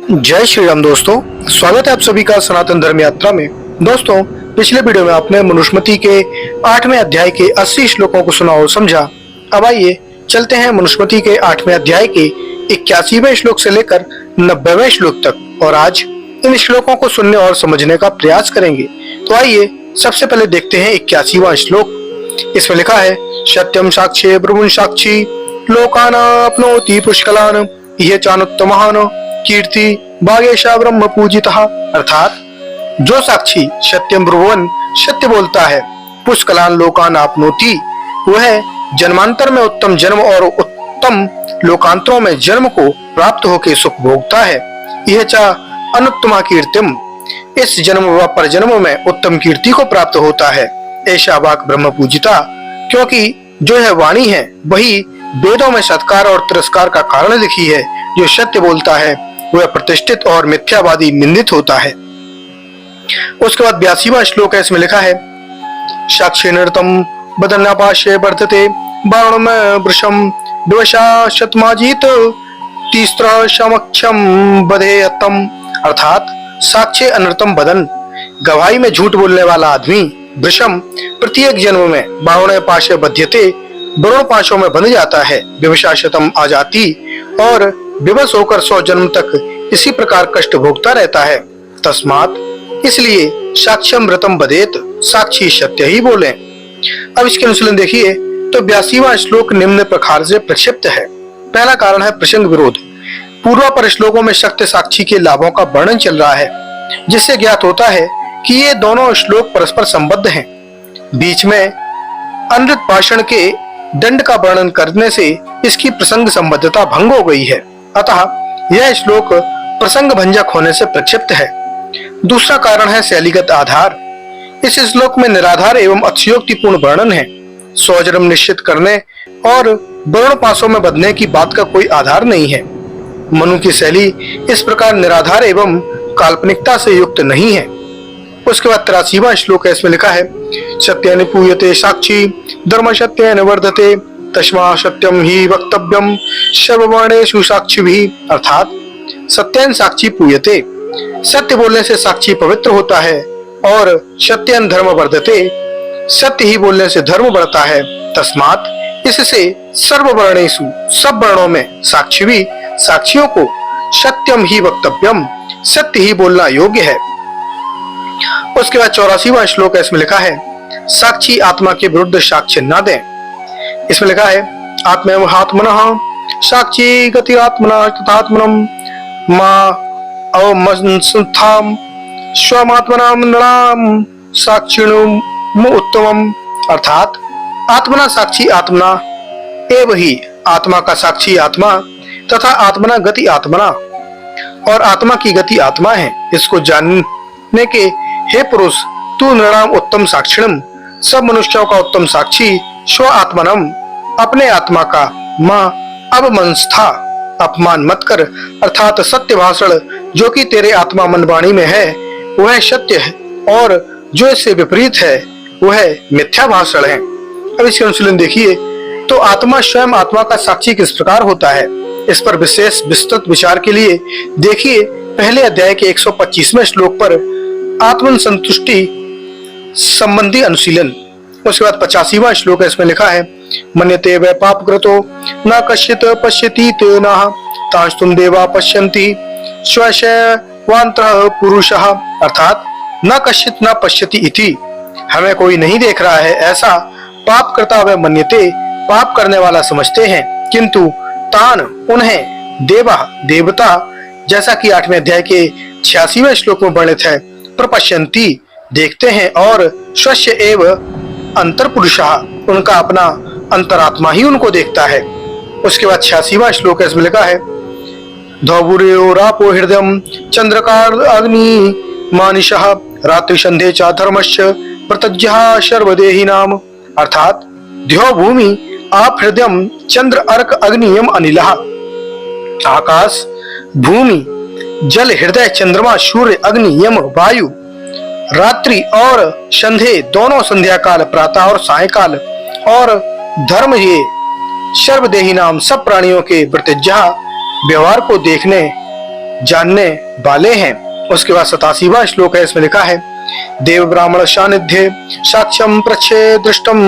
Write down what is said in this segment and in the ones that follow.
जय श्री राम दोस्तों, स्वागत है आप सभी का सनातन धर्म यात्रा में। दोस्तों, पिछले वीडियो में आपने मनुस्मृति के 8वें अध्याय के 80 श्लोकों को सुना और समझा। अब आइए चलते हैं मनुस्मृति के 8वें अध्याय के 81वें श्लोक से लेकर 90वें श्लोक तक और आज इन श्लोकों को सुनने और समझने का प्रयास करेंगे। तो आइए सबसे पहले देखते हैं 81वां श्लोक। इसमें लिखा है, सत्यम साक्षी ब्रह्मन् साक्षी लोकानाप्नोति पुष्कलान् यह चानुत्तमहान् कीर्ति भागेशा ब्रह्म पूजितः। अर्थात जो साक्षी सत्यम ब्रुवन सत्य बोलता है, पुष्कलान लोकान आपनोति वह जन्मांतर में उत्तम जन्म और उत्तम लोकांतरों में जन्म को प्राप्त होकर सुख भोगता है। यह चा अनुत्तमा कीर्तिम इस जन्म व परजन्म में उत्तम कीर्ति को प्राप्त होता है। ऐसा वाक ब्रह्म पूजिता, क्योंकि जो है वाणी है वही वेदों में सत्कार और तिरस्कार का कारण लिखी है। जो सत्य बोलता है वह प्रतिष्ठित और मिथ्यावादी निंदित होता है। उसके बाद 82वां श्लोक है, इसमें लिखा है, साक्षी नृतम बदन्नापाशे वर्धते बाणम वृषम विवशा शतमाजीत तीस्त्र समक्षम बधेयतम। अर्थात साक्षी अनृतम बदन गवाही में झूठ बोलने वाला आदमी, वृषम प्रत्येक जन्म में बावण पाशे बध्यते वरुण पाशों में बंध जाता है, विवशा शतम आ जाती और विवश होकर 100 जन्म तक इसी प्रकार कष्ट भोगता रहता है। तस्मात इसलिए साक्ष्यम व्रतम बदेत, साक्षी सत्य ही बोले। अब इसके अनुशीलन देखिए तो 82वां श्लोक निम्न प्रकार से प्रक्षिप्त है। पहला कारण है प्रसंग विरोध। पूर्वापर श्लोकों में सत्य साक्षी के लाभों का वर्णन चल रहा है, जिससे ज्ञात होता है कि ये दोनों श्लोक परस्पर संबद्ध हैं। बीच में अनृत भाषण के दंड का वर्णन करने से इसकी प्रसंग संबद्धता भंग हो गई है, अतः यह श्लोक प्रसंग भंजक होने से प्रक्षिप्त है। दूसरा कारण है शैलीगत आधार। इस श्लोक में निराधार एवं अतिशयोक्तिपूर्ण वर्णन है। 100 जन्म निश्चित करने और वरुण पाशों में बंधने की बात का कोई आधार नहीं है। मनु की शैली इस प्रकार निराधार एवं काल्पनिकता से युक्त नहीं है। उसके बाद 83वां श्लोक है, इसमें लिखा है, सत्येन पूयते साक्षी धर्म सत्येन वर्धते तस्मा सत्यम ही वक्तव्यम सर्ववर्णेषु साक्षिभिः। अर्थात सत्येन साक्षी पूयते, सत्य बोलने से साक्षी पवित्र होता है और सत्येन धर्म वर्धते, सत्य ही बोलने से धर्म बढ़ता है। तस्मात इससे सर्ववर्णेषु सब वर्णों में साक्षी साक्षियों को सत्यम ही वक्तव्यम सत्य ही बोलना योग्य है। उसके बाद 84वां श्लोक है, इसमें लिखा है, साक्षी आत्मा के विरुद्ध साक्ष्य न दें। इसमें लिखा है, आत्मेव आत्मनः साक्षी गति आत्मना तथात्मनम मां अवमंस्थाम स्वमात्मनाम नृणाम साक्षिणुम उत्तमम। अर्थात आत्मना साक्षी आत्मना एव ही, आत्मा का साक्षी आत्मा तथा आत्मना गति आत्मना और आत्मा की गति आत्मा है। इसको जानने के हे पुरुष, तू नृणाम उत्तम साक्षिणम सब मनुष्यों का उत्तम साक्षी, स्व आत्मनम अपने आत्मा का, मां अवमंस्था अपमान मत कर। अर्थात सत्य भाषण जो कि तेरे आत्मा मन वाणी में है वह सत्य है और जो इससे विपरीत है वह मिथ्या भाषण है। अब इसके अनुशीलन देखिए तो आत्मा स्वयं आत्मा का साक्षी किस प्रकार होता है, इस पर विशेष विस्तृत विचार के लिए देखिए पहले अध्याय के 125वें श्लोक पर आत्मन संतुष्टि संबंधी अनुशीलन। उसके बाद 85वां श्लोक है, इसमें लिखा है, मन्यते वै पापकृतो न कश्चित् पश्यति तेनः तांस्तुम देवा पश्यन्ति स्वशैवान्तरः पुरुषः। अर्थात न कश्चित् न पश्यति इति, हमें कोई नहीं देख रहा है ऐसा पाप करता वह मन्यते पाप करने वाला समझते हैं, किंतु तान उन्हें देवा देवता, जैसा कि 8वें अध्याय के 86वें श्लोक में वर्णित है, प्रपश्यन्ति देखते हैं और स्वस्य एव अंतर पुरुषः उनका अपना अंतरात्मा ही उनको देखता है। उसके बाद 86वां श्लोक है, इसमें लिखा है, धौबुरेयोरापो हृदयम चंद्रकार अग्नि मानिशः रात्रि संधे च धर्मस्य प्रतज्ञः सर्वदेहि नाम। अर्थात ध्यो भूमि आप हृदयम चंद्र अर्क अग्नियम अनिलः, आकाश भूमि जल हृदय चंद्रमा सूर्य अग्नि यम वायु, रात्रि और संधे दोनों संध्या काल प्रातः और सायकाल और धर्म ये सर्वदेही नाम सब प्राणियों के प्रतिज्ञा व्यवहार को देखने जानने वाले हैं। उसके बाद 87वां श्लोक है, इसमें लिखा है देव ब्राह्मण सानिध्य साक्ष्यम प्रच्छे दृष्टम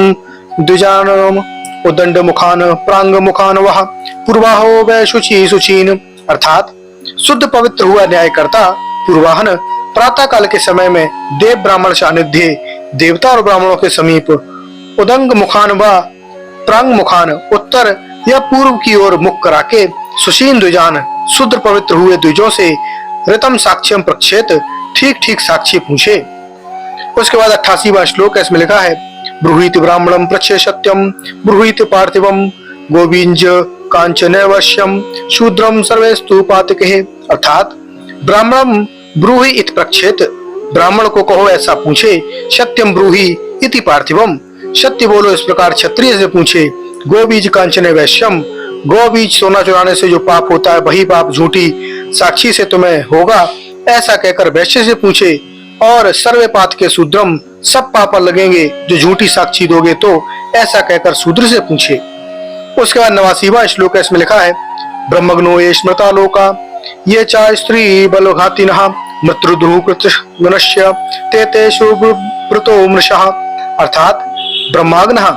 द्विजानम उदंड मुखान प्रांग मुखान वह पूर्वाहो वै शुचि शुचीन। अर्थात शुद्ध पवित्र हुआ न्यायकर्ता पूर्वाहन प्रातः काल के समय में देव ब्राह्मण सानिध्य देवता और ब्राह्मणों के समीप उदंग मुखान व प्रांग मुखान उत्तर या पूर्व की ओर मुख करा के सुशीन द्विजान शुद्ध पवित्र हुए द्विजों से ऋतम साक्ष्यम प्रक्षेत ठीक ठीक साक्षी पूछे। उसके बाद 88वां श्लोक है, इसमें लिखा है ब्रूहीत ब्राह्मणम प्रच्छे सत्यम ब्रूहीत पार्थिवम गोविंज कांचन वश्यम शूद्रम सर्वेस्तु पातिके। अर्थात ब्राह्मणम ब्रूहि इत प्रक्षेत, ब्राह्मण को कहो ऐसा पूछे, सत्यम ब्रूहि इति पार्थिवम, सत्य बोलो इस प्रकार क्षत्रिय से पूछे, गोबीज कांचन वैश्यम, गो बीज सोना चुराने से जो पाप होता है वही पाप झूठी साक्षी से तुम्हें होगा ऐसा कहकर वैश्य से पूछे, और सर्वेपात के शूद्रम, सब पाप लगेंगे जो झूठी साक्षी दोगे तो ऐसा कहकर शूद्र से पूछे। उसके बाद 89वां श्लोक है, इसमें लिखा है ब्रह्मग्नो ये स्मृता लोका ये चा स्त्री बलघातिनः मृत्युद्रुकृतस्य ते तेषु व्रतो मृषः। अर्थात ब्रह्माग्नः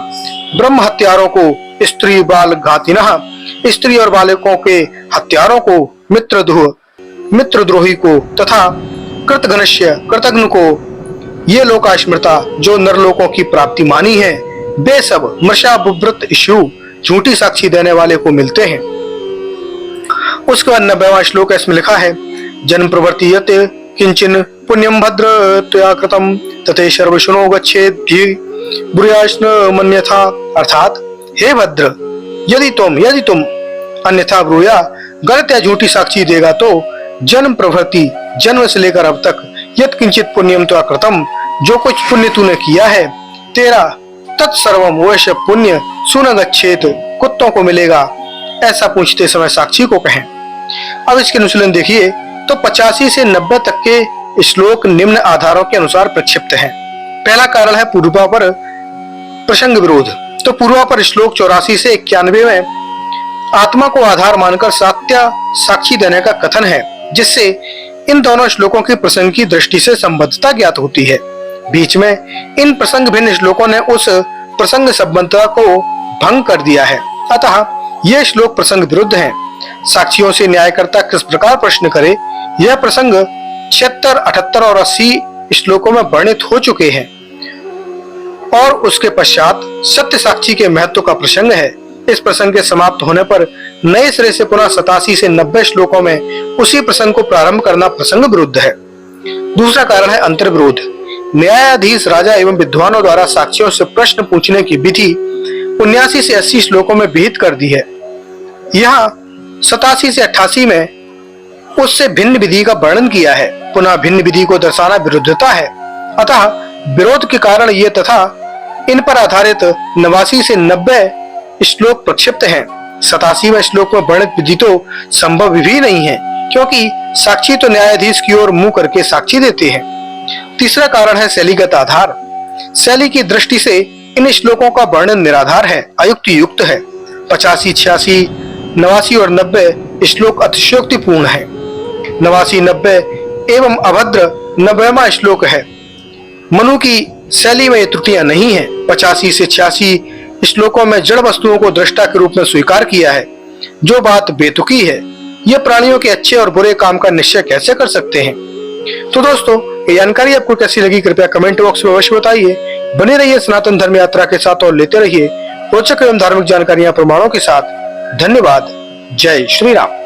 ब्रह्म हत्यारों को, स्त्री बाल घातिनः स्त्री और बालकों के हत्यारों को, मित्रद्रोही को तथा कृतघ्नस्य कृतघ्न को ये लोका स्मृता जो नरलोकों की प्राप्ति मानी है वे सब मृषा बुव्रत इशु झूठी साक्षी देने वाले को मिलते हैं। उसके बाद 90वां श्लोक इसमें लिखा है जन्म प्रवर्तीयत किंचन पुण्यम भद्र त्वया कृतम तते सर्वशुनो गच्छेद्भि ब्रूयाश्न मन्यथा। अर्थात हे भद्र यदि तुम अन्यथा ब्रूया गलत या झूठी साक्षी देगा तो जन्म प्रवृत्ति जन्म से लेकर अब तक यत किंचित पुण्यम त्वया कृतम जो कुछ पुण्य तूने किया है तेरा तत्सर्वम वैश पुण्य सुन गच्छेत कुत्तों को मिलेगा ऐसा पूछते समय साक्षी को कहें। अब इसके अनुशीलन देखिए तो 85 से 90 तक के श्लोक निम्न आधारों के अनुसार प्रक्षिप्त हैं। पहला कारण है पूर्वापर प्रसंग विरोध। तो पूर्वापर श्लोक 84 से 91 में आत्मा को आधार मानकर सत्य साक्षी देने का कथन है, जिससे इन दोनों श्लोकों की प्रसंग की दृष्टि से संबद्धता ज्ञात होती है। बीच में इन प्रसंग भिन्न श्लोकों ने उस प्रसंग संबद्धता को भंग कर दिया है, अतः ये श्लोक प्रसंग विरुद्ध हैं। साक्षियों से न्यायकर्ता किस प्रकार प्रश्न करे यह प्रसंग 76, 78 और 80 श्लोकों में वर्णित हो चुके हैं, और उसके पश्चात सत्य साक्षी के महत्व का प्रसंग है। इस प्रसंग के समाप्त होने पर नए सिरे से पुनः 87 से 90 श्लोकों में उसी प्रसंग को प्रारंभ करना प्रसंग विरुद्ध है। दूसरा कारण है अंतर्विरोध। न्यायाधीश राजा एवं विद्वानों द्वारा साक्षियों से प्रश्न पूछने की विधि 79 से 80 श्लोकों में विहित कर दी है। यहाँ 87 से 88 में उससे भिन्न विधि का वर्णन किया है। पुनः भिन्न विधि को दर्शाना विरुद्धता है, अतः विरोध के कारण ये तथा इन पर आधारित 89 से 90 श्लोक प्रक्षिप्त हैं। 87वें श्लोक में वर्णित विधि तो संभव भी नहीं है, क्योंकि साक्षी तो न्यायाधीश की ओर मुंह करके साक्षी देते हैं। तीसरा कारण है शैलीगत आधार। शैली की दृष्टि से इन श्लोकों का वर्णन निराधार है, अयुक्त युक्त है। 85, 86, 89 और 90 श्लोक अतिशयोक्तिपूर्ण है। 89, 90 एवं अभद्र 90वां श्लोक है। मनु की शैली में ये त्रुटियां नहीं है। 85 से 86 श्लोकों में जड़ वस्तुओं को दृष्टा के रूप में स्वीकार किया है, जो बात बेतुकी है। ये प्राणियों के अच्छे और बुरे काम का निश्चय कैसे कर सकते हैं। तो दोस्तों, ये जानकारी आपको कैसी लगी कृपया कमेंट बॉक्स में अवश्य बताइए। बने रहिए सनातन धर्म यात्रा के साथ और लेते रहिए रोचक एवं धार्मिक जानकारियां प्रमाणों के साथ। धन्यवाद। जय श्री राम।